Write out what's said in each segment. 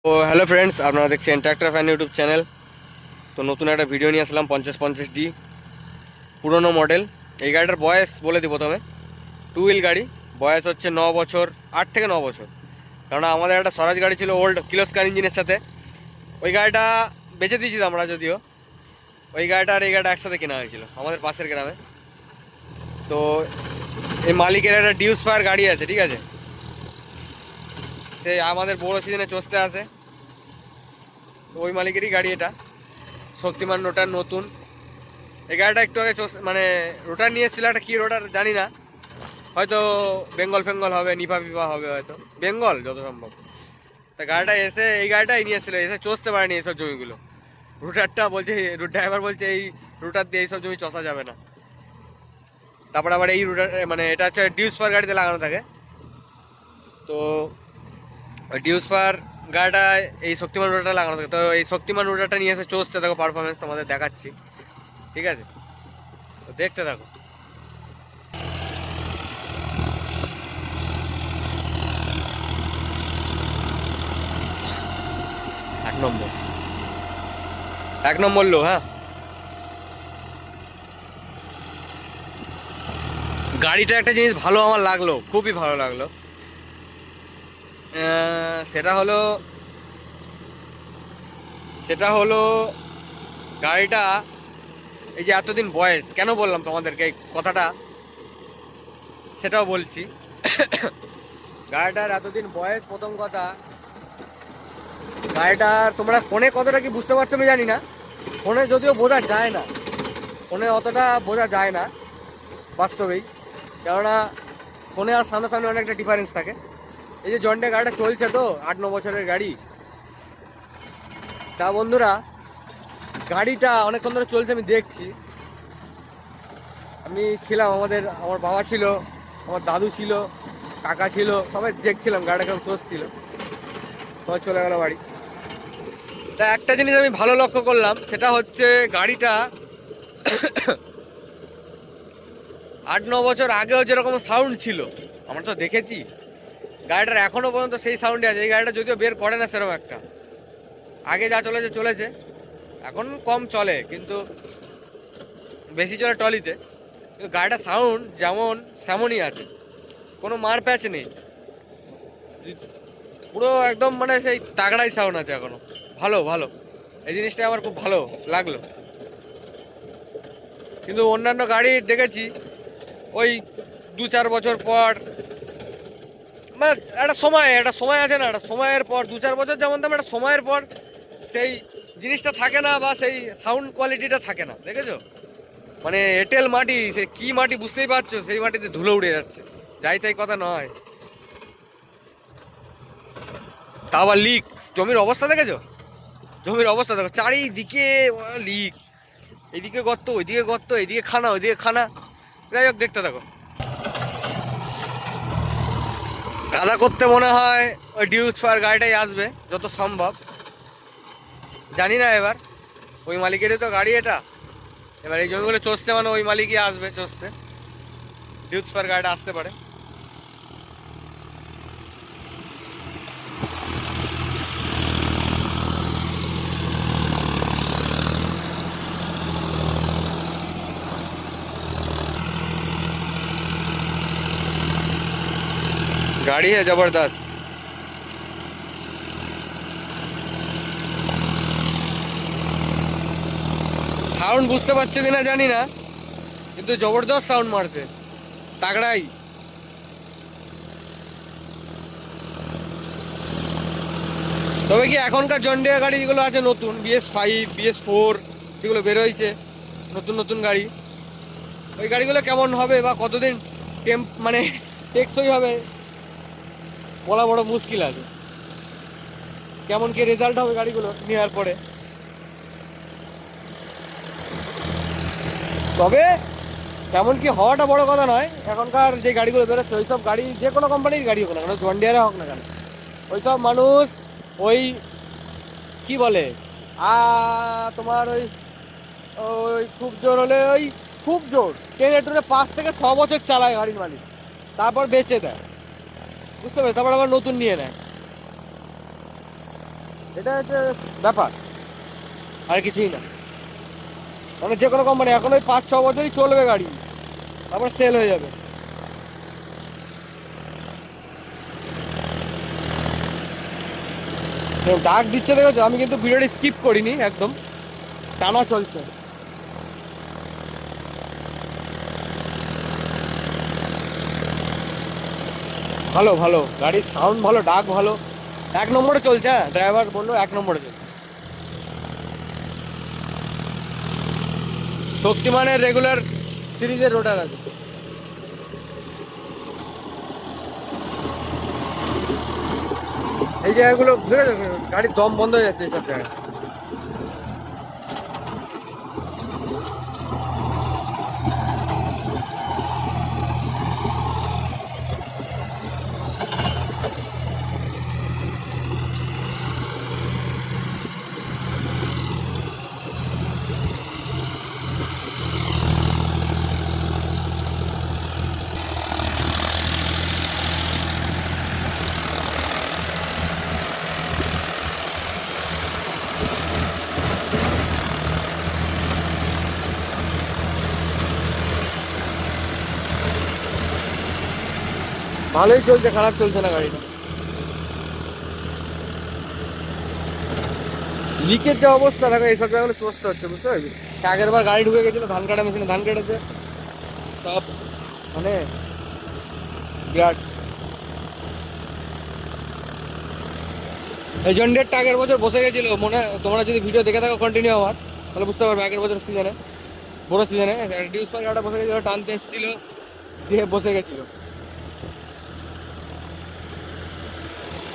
তো hello friends, আপনারা দেখছেন ট্র্যাক্টর ফ্যান ইউটিউব চ্যানেল। তো নতুন একটা ভিডিও নিয়ে আসলাম 5050D পুরনো মডেল। এই গাড়িটার বয়স বলে দিই প্রথমে। টু হুইল গাড়ি, বয়স হচ্ছে 9 বছর, 8 থেকে 9 বছর। কারণ আমাদের একটা স্বরাজ গাড়ি ছিল ওল্ড কিলোস্কার ইঞ্জিনের সাথে, ওই গাড়িটা বেচে দিয়েছি আমরা যদিও। ওই গাড়িটা আর এই গাড়িটা একসাথে কেনা হয়েছিল আমাদের পাশের গ্রামে। তো এই মালিকের একটা ডিউস ফায়ার গাড়ি আছে, ঠিক আছে, সে আমাদের বড়ো সিজনে চষতে আসে। তো ওই মালিকেরই গাড়ি এটা, শক্তিমান রোটার নতুন। এই গাড়িটা একটু আগে মানে রোটার নিয়ে এসেছিল, একটা কী রোটার জানি না, হয়তো বেঙ্গল ফেঙ্গল হবে, নিপা ফিপা হবে, হয়তো বেঙ্গল যত সম্ভব। তা গাড়িটা এসে এই গাড়িটাই নিয়ে এসেছিলো, এসে চষতে পারেনি এইসব জমিগুলো। রুটারটা বলছে, রুট ড্রাইভার বলছে এই রুটার দিয়ে এইসব জমি চষা যাবে না। তারপর আবার এই রুটার মানে এটা হচ্ছে ডিউস পার গাড়িতে লাগানো থাকে। তো ডিউস পার গাড়িটায় এই শক্তিমান রুটারটা লাগানো থাকে। তো এই শক্তিমান রুটারটা নিয়ে এসে চষছে, দেখো পারফরমেন্স তোমাদের দেখাচ্ছি, ঠিক আছে, তো দেখতে থাকো। 1 নম্বর, 1 নম্বর লো। হ্যাঁ, গাড়িটা একটা জিনিস ভালো আমার লাগলো, খুবই ভালো লাগলো। সেটা হলো সেটা হলো গাড়িটা, এই যে এতদিন বয়স, কেন বললাম তোমাদেরকে এই কথাটা সেটাও বলছি। গাড়িটার এতদিন বয়স, প্রথম কথা, গাড়িটার তোমরা ফোনে কতটা কি বুঝতে পারছো আমি জানি না, ফোনে যদিও বোঝা যায় না, ফোনে অতটা বোঝা যায় না বাস্তবেই, কেননা ফোনে আর সামনাসামনি অনেকটা ডিফারেন্স থাকে। এই যে জন্ডে গাড়িটা চলছে, তো 8-9 বছরের গাড়ি। তা বন্ধুরা, গাড়িটা অনেকক্ষণ ধরে চলছে, আমি দেখছি, আমি ছিলাম, আমার বাবা ছিল, আমার দাদু ছিল, কাকা ছিল, সবাই দেখছিলাম গাড়িটা কেমন চলছিল। সবাই চলে গেল বাড়ি। তা একটা জিনিস আমি ভালো লক্ষ্য করলাম, সেটা হচ্ছে গাড়িটা 8-9 বছর আগেও যেরকম সাউন্ড ছিল, আমরা তো দেখেছি, গাড়িটার এখনও পর্যন্ত সেই সাউন্ডই আছে। এই গাড়িটা যদিও বের করে না সেরকম একটা, আগে যা চলেছে চলেছে, এখন কম চলে, কিন্তু বেশি চলে টলিতে। কিন্তু গাড়িটার সাউন্ড যেমন সেমনই আছে, কোনো মার প্যাচ নেই, পুরো একদম মানে সেই তাগড়াই সাউন্ড আছে এখনো, ভালো ভালো। এই জিনিসটা আমার খুব ভালো লাগলো। কিন্তু অন্যান্য গাড়ি দেখেছি ওই 2-4 বছর পর, মানে একটা সময় আছে না, একটা সময়ের পর 2-4 বছর যেমন তেমন একটা সময়ের পর সেই জিনিসটা থাকে না, বা সেই সাউন্ড কোয়ালিটিটা থাকে না, দেখেছো? মানে এঁটেল মাটি, সে কি মাটি বুঝতেই পারছো, সেই মাটিতে ধুলো উড়ে যাচ্ছে, যাই তাই কথা নয়। তা আবার লিক, জমির অবস্থা দেখেছো? জমির অবস্থা দেখো, চারিদিকে লিক, এইদিকে গর্ত, ওইদিকে গর্ত, এইদিকে খানা, ওইদিকে খানা। যাই হোক, দেখতে থাকো। কাদা করতে মনে হয় ওই ডিউস ফায়ার গাড়িটাই আসবে যত সম্ভব, জানি না। এবার ওই মালিকেরই তো গাড়ি এটা, এবার এই জমিগুলো চষতে মানে ওই মালিকই আসবে চষতে, ডিউস ফায়ার গাড়িটা আসতে পারে। गाड़ी है जबरदस्त। সাউন্ড বুঝতে পারছো কিনা জানি না, কিন্তু জবরদস্ত সাউন্ড মারছে, তাগড়াই। তবে কি এখনকার জন্ডিয়া গাড়ি যেগুলো আছে নতুন, BS5, BS4 যেগুলো বেরোইছে, নতুন নতুন গাড়ি, ওই গাড়িগুলো কেমন হবে বা কতদিন মানে টেকসই হবে বলা বড় মুশকিল আছে। কেমন কি রেজাল্ট হবে গাড়িগুলো নেওয়ার পরে। তবে কেমন কি হওয়াটা বড় কথা নয়, এখনকার যে গাড়িগুলো বেরোচ্ছে ওই সব গাড়ি, যে কোনো কোম্পানির গাড়ি হোক না কেন, জন্ডিয়ারে হোক না কেন, ওই সব মানুষ ওই কি বলে তোমার ওই ওই খুব জোর হলে, ওই খুব জোর টেনে টুনে 5 থেকে 6 বছর চালায় গাড়ির মালিক, তারপর বেচে দেয়, বুঝতে পারছো, তারপর আবার নতুন নিয়ে নেয়। এটা হচ্ছে ব্যাপার, আর কিছুই না। মানে যে কোনো কোম্পানি এখন ওই 5-6 বছরই চলবে গাড়ি, তারপর সেল হয়ে যাবে। ডাক দিচ্ছে দেখেছো, আমি কিন্তু ভিডিওটি স্কিপ করিনি, একদম টানা চলছে। ভালো ভালো গাড়ির সাউন্ড ভালো, ডাক ভালো, 1 নম্বরে চলছে। হ্যাঁ, ড্রাইভার বললো 1 নম্বরে চলছে। শক্তিমানের রেগুলার সিরিজের রোটার আছে। এই জায়গাগুলো গাড়ির দম বন্ধ হয়ে যাচ্ছে এইসব জায়গায়। ভালোই চলছে, খারাপ চলছে না গাড়িটা। লিকের যে অবস্থা দেখো, এইসব জায়গাগুলো চষতে হচ্ছে, বুঝতে পারছি। আগের বার গাড়ি ঢুকে গেছিলো, ধান কাটা মেশিনে ধান কেটেছে সব, মানে বিরাট। এই জন্ডেরটা আগের বছর বসে গেছিলো, মনে তোমরা যদি ভিডিও দেখে থাকো কন্টিনিউ আমার, তাহলে বুঝতে পারবে। আগের বছর সিজনে, বড় সিজনে ডিউস পার গাড়িটা বসে গেছিলো, টানতে এসেছিলো, দিয়ে বসে গেছিলো।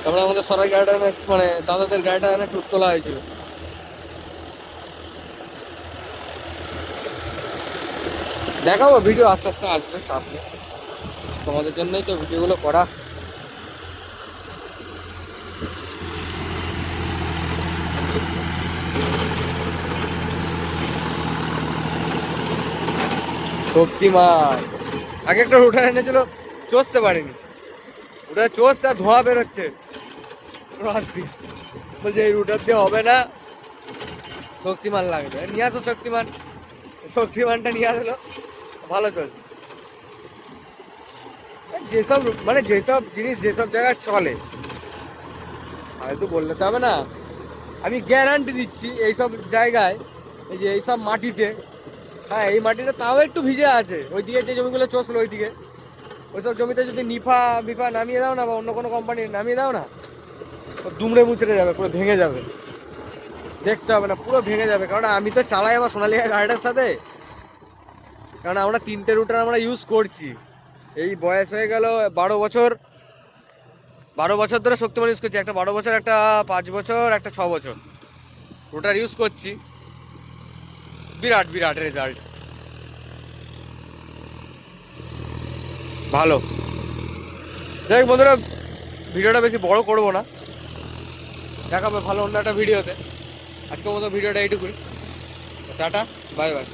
তারপরে আমাদের সরাই গাড়িটা মানে দাদাদের গাড়িটা একটু তোলা হয়েছিল। দেখাবো ভিডিও, আস্তে আস্তে আসবে, চাপ নেই। তোমাদের জন্যই তো ভিডিওগুলো করা। শক্তিমান আগে একটা রুটার এনেছিল, চষতে পারিনি। ওটা চষতে আর ধোয়া বেরোচ্ছে রাস দিয়ে, বলছে এই রুটার দিয়ে হবে না, শক্তিমান লাগবে। নিয়ে আসো শক্তিমান, শক্তিমানটা নিয়ে আসলো, ভালো চলছে। যেসব মানে যেসব জিনিস যেসব জায়গায় চলে, হয়তো বললে তো হবে না। আমি গ্যারান্টি দিচ্ছি এইসব জায়গায়, এই যে এইসব মাটিতে, হ্যাঁ এই মাটিটা তাও একটু ভিজে আছে, ওই দিকে যে জমিগুলো চষলো ওই দিকে, ওইসব জমিতে যদি নিফা বিফা নামিয়ে দাও না, বা অন্য কোনো কোম্পানির নামিয়ে দাও না, ও দুমড়ে মুচড়ে যাবে, পুরো ভেঙে যাবে। দেখতে হবে না, পুরো ভেঙে যাবে। কারণ আমি তো চালাই আমার সোনালিকা গাড়িটার সাথে, কারণ আমরা 3টে রুটার আমরা ইউজ করছি। এই বয়স হয়ে গেল 12 বছর, 12 বছর ধরে শক্তিমান ইউজ করছি। একটা 12 বছর, একটা 5 বছর, একটা 6 বছর রুটার ইউজ করছি। বিরাট বিরাট রেজাল্ট, ভালো। যাই হোক বন্ধুরা, ভিডিওটা বেশি বড় করবো না, দেখাবে ভালো অন্য একটা ভিডিওতে। আজকের মতো ভিডিওটা এইটুকুই। Tata, bye bye.